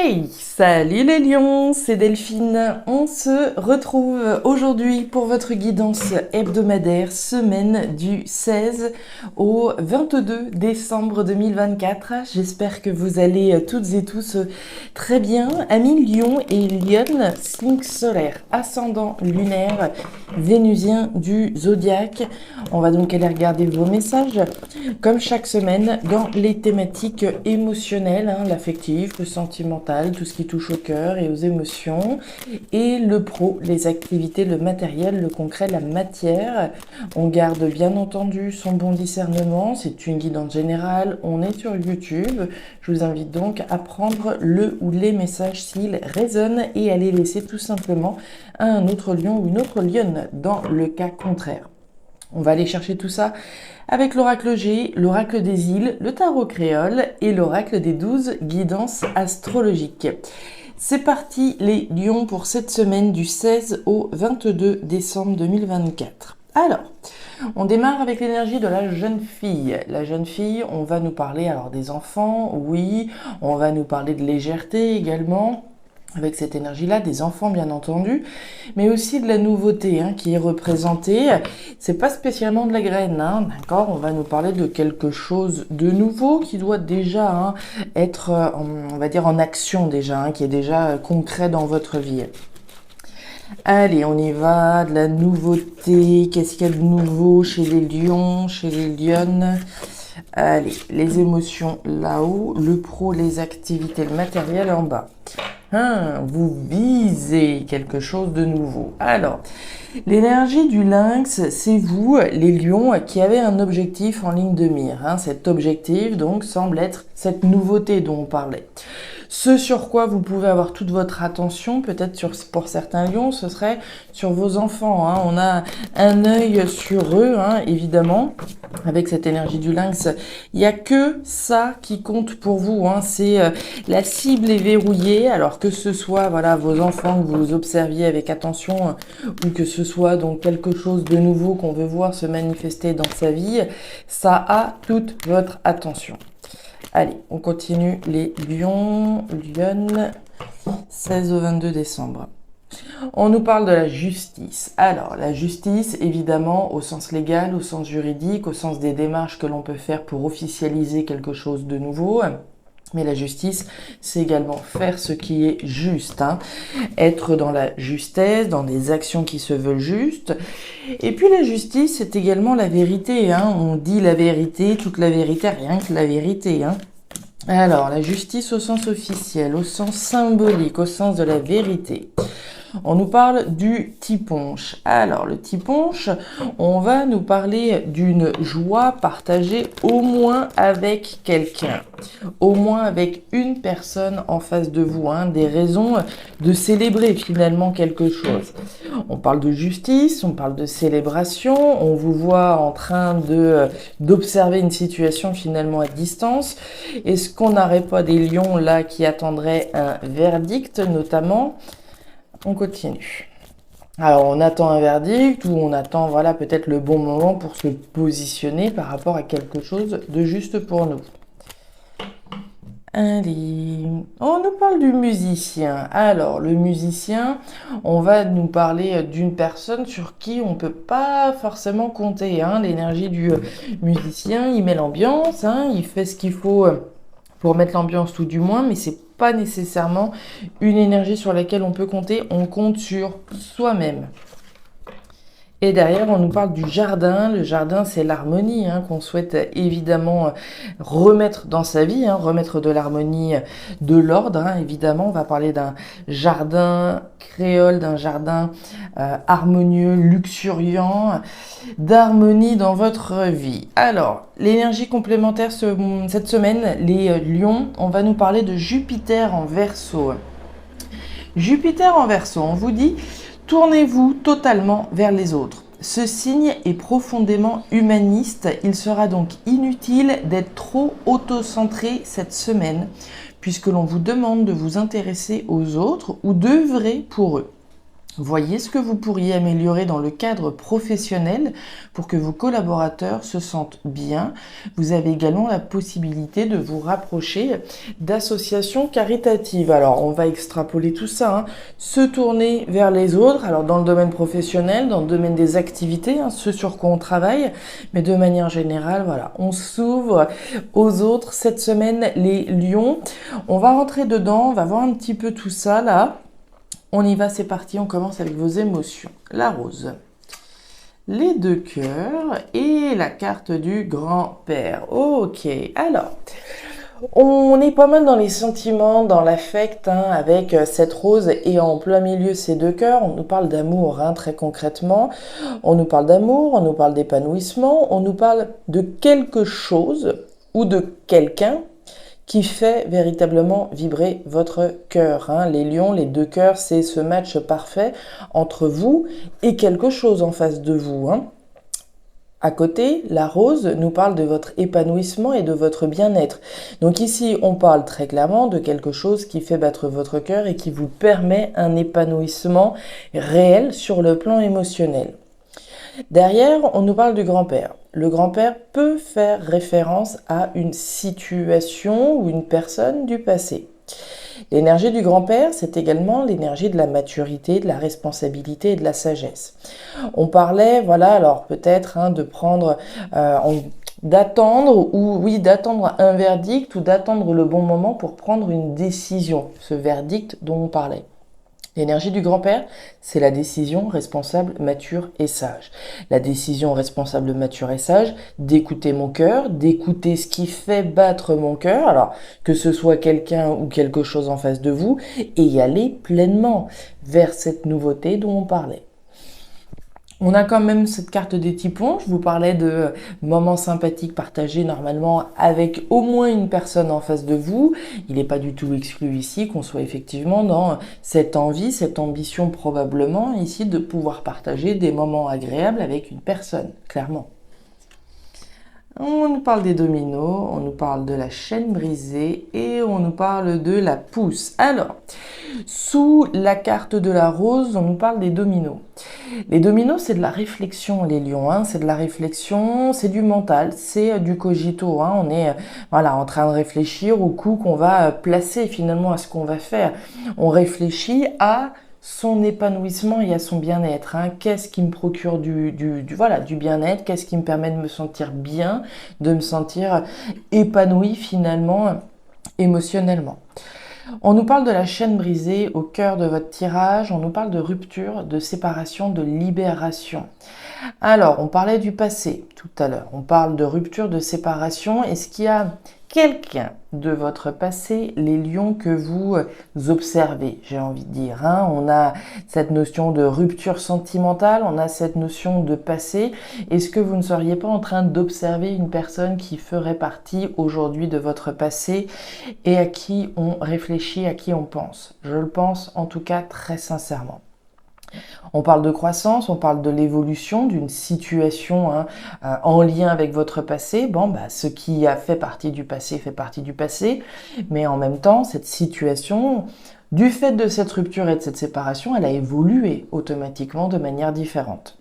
Hey, salut les lions, c'est Delphine. On se retrouve aujourd'hui pour votre guidance hebdomadaire, semaine du 16 au 22 décembre 2024. J'espère que vous allez toutes et tous très bien. Amis lions et lionnes, signe solaire, ascendant lunaire, vénusien du zodiaque. On va donc aller regarder vos messages, comme chaque semaine, dans les thématiques émotionnelles, l'affectif, le sentimental, tout ce qui touche au cœur et aux émotions, et le pro, les activités, le matériel, le concret, la matière. On garde bien entendu son bon discernement, c'est une guidance générale, on est sur YouTube. Je vous invite donc à prendre le ou les messages s'ils résonnent et à les laisser tout simplement à un autre lion ou une autre lionne dans le cas contraire. On va aller chercher tout ça avec l'oracle G, l'oracle des îles, le tarot créole et l'oracle des 12 guidances astrologiques. C'est parti les lions pour cette semaine du 16 au 22 décembre 2024. Alors, on démarre avec l'énergie de la jeune fille. La jeune fille, on va nous parler alors des enfants, oui, on va nous parler de légèreté également, avec cette énergie-là, des enfants bien entendu, mais aussi de la nouveauté qui est représentée. C'est pas spécialement de la graine, d'accord. On va nous parler de quelque chose de nouveau qui doit déjà être, on va dire, en action déjà, qui est déjà concret dans votre vie. Allez, on y va, de la nouveauté. Qu'est-ce qu'il y a de nouveau chez les lions, chez les lionnes? Allez, les émotions là-haut, le pro, les activités, le matériel en bas. Vous visez quelque chose de nouveau. Alors, l'énergie du lynx, c'est vous, les lions, qui avez un objectif en ligne de mire. Cet objectif, donc, semble être cette nouveauté dont on parlait. Ce sur quoi vous pouvez avoir toute votre attention, peut-être pour certains lions, ce serait sur vos enfants. On a un œil sur eux, évidemment, avec cette énergie du lynx. Il n'y a que ça qui compte pour vous. C'est la cible est verrouillée, alors que ce soit vos enfants que vous observiez avec attention, ou que ce soit donc quelque chose de nouveau qu'on veut voir se manifester dans sa vie, ça a toute votre attention. Allez, on continue les lions, lionnes, 16 au 22 décembre. On nous parle de la justice. Alors, la justice, évidemment, au sens légal, au sens juridique, au sens des démarches que l'on peut faire pour officialiser quelque chose de nouveau. Mais la justice, c'est également faire ce qui est juste, être dans la justesse, dans des actions qui se veulent justes. Et puis la justice, c'est également la vérité. On dit la vérité, toute la vérité, rien que la vérité. Alors, la justice au sens officiel, au sens symbolique, au sens de la vérité. On nous parle du tiponche. Alors, le tiponche, on va nous parler d'une joie partagée au moins avec quelqu'un, au moins avec une personne en face de vous, des raisons de célébrer finalement quelque chose. On parle de justice, on parle de célébration, on vous voit en train d'observer une situation finalement à distance. Est-ce qu'on n'aurait pas des lions là qui attendraient un verdict notamment ? On continue. Alors, on attend un verdict ou on attend, peut-être le bon moment pour se positionner par rapport à quelque chose de juste pour nous. Allez, on nous parle du musicien. Alors, le musicien, on va nous parler d'une personne sur qui on ne peut pas forcément compter. L'énergie du musicien, il met l'ambiance, il fait ce qu'il faut pour mettre l'ambiance tout du moins, mais c'est pas nécessairement une énergie sur laquelle on peut compter, on compte sur soi-même. Et derrière, on nous parle du jardin. Le jardin, c'est l'harmonie qu'on souhaite évidemment remettre dans sa vie, remettre de l'harmonie, de l'ordre. Évidemment, on va parler d'un jardin créole, d'un jardin harmonieux, luxuriant, d'harmonie dans votre vie. Alors, l'énergie complémentaire cette semaine, les lions, on va nous parler de Jupiter en Verseau. Jupiter en Verseau, on vous dit... Tournez-vous totalement vers les autres. Ce signe est profondément humaniste. Il sera donc inutile d'être trop auto-centré cette semaine, puisque l'on vous demande de vous intéresser aux autres ou d'œuvrer pour eux. Voyez ce que vous pourriez améliorer dans le cadre professionnel pour que vos collaborateurs se sentent bien. Vous avez également la possibilité de vous rapprocher d'associations caritatives. Alors, on va extrapoler tout ça, hein. Se tourner vers les autres, alors dans le domaine professionnel, dans le domaine des activités, hein, ce sur quoi on travaille, mais de manière générale, voilà, on s'ouvre aux autres. Cette semaine, les lions, on va rentrer dedans, on va voir un petit peu tout ça là. On y va, c'est parti, on commence avec vos émotions. La rose, les deux cœurs et la carte du grand-père. Ok, alors, on est pas mal dans les sentiments, dans l'affect, hein, avec cette rose et en plein milieu ces deux cœurs. On nous parle d'amour, hein, très concrètement. On nous parle d'amour, on nous parle d'épanouissement, on nous parle de quelque chose ou de quelqu'un qui fait véritablement vibrer votre cœur, hein. Les lions, les deux cœurs, c'est ce match parfait entre vous et quelque chose en face de vous, hein. À côté, la rose nous parle de votre épanouissement et de votre bien-être. Donc ici, on parle très clairement de quelque chose qui fait battre votre cœur et qui vous permet un épanouissement réel sur le plan émotionnel. Derrière, on nous parle du grand-père. Le grand-père peut faire référence à une situation ou une personne du passé. L'énergie du grand-père, c'est également l'énergie de la maturité, de la responsabilité et de la sagesse. On parlait, voilà, alors peut-être de prendre, d'attendre d'attendre un verdict ou d'attendre le bon moment pour prendre une décision, ce verdict dont on parlait. L'énergie du grand-père, c'est la décision responsable, mature et sage. La décision responsable, mature et sage, d'écouter mon cœur, d'écouter ce qui fait battre mon cœur, alors que ce soit quelqu'un ou quelque chose en face de vous, et y aller pleinement vers cette nouveauté dont on parlait. On a quand même cette carte des typons. Je vous parlais de moments sympathiques partagés normalement avec au moins une personne en face de vous. Il n'est pas du tout exclu ici qu'on soit effectivement dans cette envie, cette ambition probablement ici de pouvoir partager des moments agréables avec une personne, clairement. On nous parle des dominos, on nous parle de la chaîne brisée et on nous parle de la pousse. Alors, sous la carte de la rose, on nous parle des dominos. Les dominos, c'est de la réflexion, les lions, hein, c'est de la réflexion, c'est du mental, c'est du cogito. Hein, on est en train de réfléchir au coup qu'on va placer finalement à ce qu'on va faire. On réfléchit à son épanouissement et à son bien-être, hein. Qu'est-ce qui me procure du bien-être, qu'est-ce qui me permet de me sentir bien, de me sentir épanoui finalement émotionnellement. On nous parle de la chaîne brisée au cœur de votre tirage, on nous parle de rupture, de séparation, de libération. Alors, on parlait du passé tout à l'heure, on parle de rupture, de séparation. Est-ce qu'il y a quelqu'un de votre passé, les lions, que vous observez, j'ai envie de dire, hein. On a cette notion de rupture sentimentale, on a cette notion de passé. Est-ce que vous ne seriez pas en train d'observer une personne qui ferait partie aujourd'hui de votre passé et à qui on réfléchit, à qui on pense? Je le pense en tout cas très sincèrement. On parle de croissance, on parle de l'évolution d'une situation, hein, en lien avec votre passé. Bon, ce qui a fait partie du passé, mais en même temps, cette situation, du fait de cette rupture et de cette séparation, elle a évolué automatiquement de manière différente.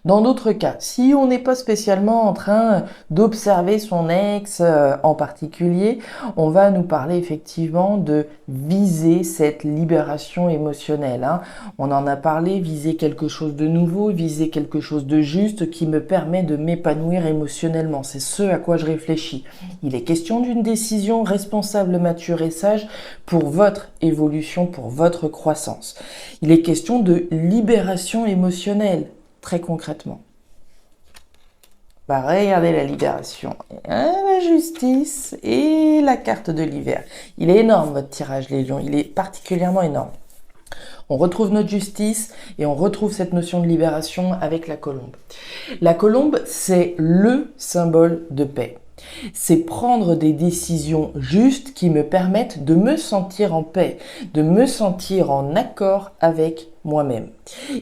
Dans d'autres cas, si on n'est pas spécialement en train d'observer son ex en particulier, on va nous parler effectivement de viser cette libération émotionnelle, hein. On en a parlé, viser quelque chose de nouveau, viser quelque chose de juste qui me permet de m'épanouir émotionnellement. C'est ce à quoi je réfléchis. Il est question d'une décision responsable, mature et sage pour votre évolution, pour votre croissance. Il est question de libération émotionnelle. Très concrètement. Regardez la libération, la justice et la carte de l'hiver. Il est énorme votre tirage, les lions, il est particulièrement énorme. On retrouve notre justice et on retrouve cette notion de libération avec la colombe. La colombe, c'est le symbole de paix. C'est prendre des décisions justes qui me permettent de me sentir en paix, de me sentir en accord avec moi-même.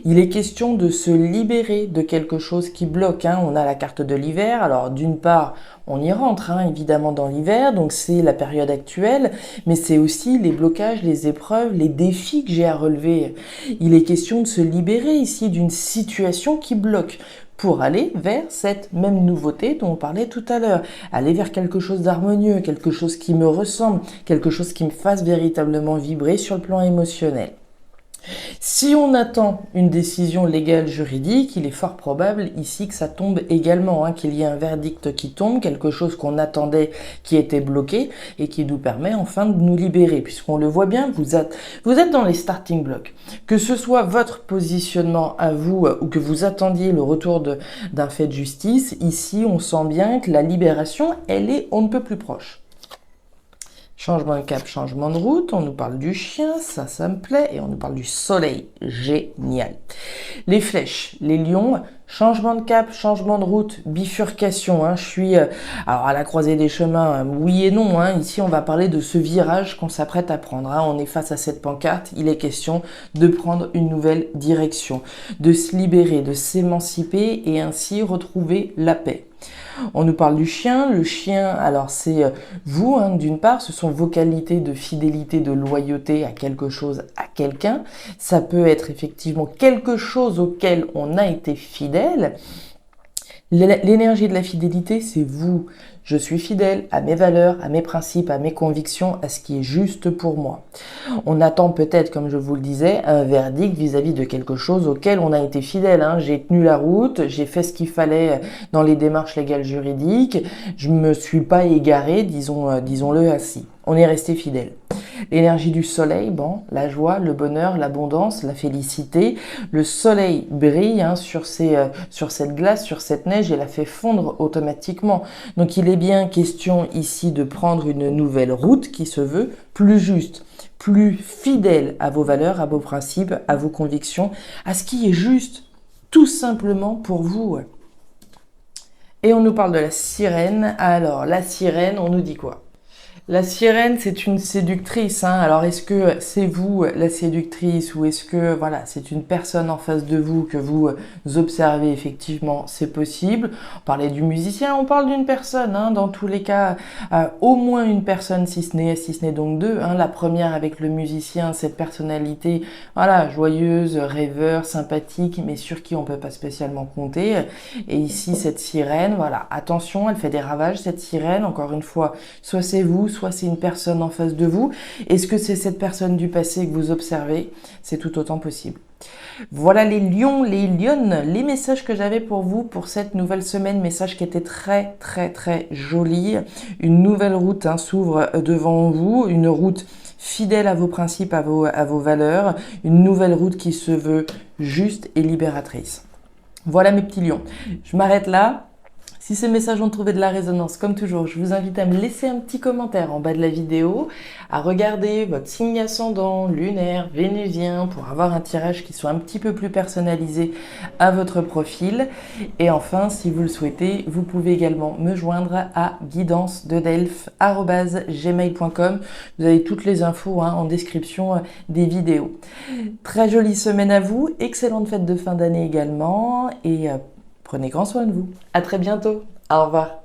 Il est question de se libérer de quelque chose qui bloque. On a la carte de l'hiver. Alors d'une part, on y rentre évidemment dans l'hiver, donc c'est la période actuelle, mais c'est aussi les blocages, les épreuves, les défis que j'ai à relever. Il est question de se libérer ici d'une situation qui bloque, pour aller vers cette même nouveauté dont on parlait tout à l'heure. Aller vers quelque chose d'harmonieux, quelque chose qui me ressemble, quelque chose qui me fasse véritablement vibrer sur le plan émotionnel. Si on attend une décision légale juridique, il est fort probable ici que ça tombe également, qu'il y ait un verdict qui tombe, quelque chose qu'on attendait qui était bloqué et qui nous permet enfin de nous libérer. Puisqu'on le voit bien, vous êtes dans les starting blocks. Que ce soit votre positionnement à vous ou que vous attendiez le retour d'un fait de justice, ici on sent bien que la libération, elle est on ne peut plus proche. Changement de cap, changement de route, on nous parle du chien, ça me plaît, et on nous parle du soleil, génial. Les flèches, les lions, changement de cap, changement de route, bifurcation, je suis alors à la croisée des chemins, oui et non, ici on va parler de ce virage qu'on s'apprête à prendre, on est face à cette pancarte, il est question de prendre une nouvelle direction, de se libérer, de s'émanciper et ainsi retrouver la paix. On nous parle du chien. Le chien, alors c'est vous, d'une part, ce sont vos qualités de fidélité, de loyauté à quelque chose, à quelqu'un. Ça peut être effectivement quelque chose auquel on a été fidèle. L'énergie de la fidélité, c'est vous. Je suis fidèle à mes valeurs, à mes principes, à mes convictions, à ce qui est juste pour moi. On attend peut-être, comme je vous le disais, un verdict vis-à-vis de quelque chose auquel on a été fidèle. J'ai tenu la route, j'ai fait ce qu'il fallait dans les démarches légales juridiques, je me suis pas égaré, disons-le ainsi. On est resté fidèle. L'énergie du soleil, la joie, le bonheur, l'abondance, la félicité. Le soleil brille sur cette glace, sur cette neige et la fait fondre automatiquement. Donc il est bien question ici de prendre une nouvelle route qui se veut plus juste, plus fidèle à vos valeurs, à vos principes, à vos convictions, à ce qui est juste, tout simplement pour vous. Et on nous parle de la sirène. Alors la sirène, on nous dit quoi ? La sirène, c'est une séductrice. Alors, est-ce que c'est vous la séductrice ou est-ce que c'est une personne en face de vous que vous observez effectivement? C'est possible. On parlait du musicien, on parle d'une personne. Dans tous les cas, au moins une personne, si ce n'est donc deux. La première avec le musicien, cette personnalité, joyeuse, rêveur, sympathique, mais sur qui on peut pas spécialement compter. Et ici, cette sirène, attention, elle fait des ravages. Cette sirène, encore une fois, soit c'est vous, soit c'est une personne en face de vous. Est-ce que c'est cette personne du passé que vous observez? C'est tout autant possible. Voilà les lions, les lionnes, les messages que j'avais pour vous pour cette nouvelle semaine, messages qui étaient très très très jolis. Une nouvelle route s'ouvre devant vous, une route fidèle à vos principes, à vos valeurs, une nouvelle route qui se veut juste et libératrice. Voilà mes petits lions. Je m'arrête là. Si ces messages ont trouvé de la résonance, comme toujours, je vous invite à me laisser un petit commentaire en bas de la vidéo, à regarder votre signe ascendant, lunaire, vénusien, pour avoir un tirage qui soit un petit peu plus personnalisé à votre profil. Et enfin, si vous le souhaitez, vous pouvez également me joindre à guidancededelphes@gmail.com. Vous avez toutes les infos en description des vidéos. Très jolie semaine à vous, excellente fête de fin d'année également, et prenez grand soin de vous. À très bientôt. Au revoir.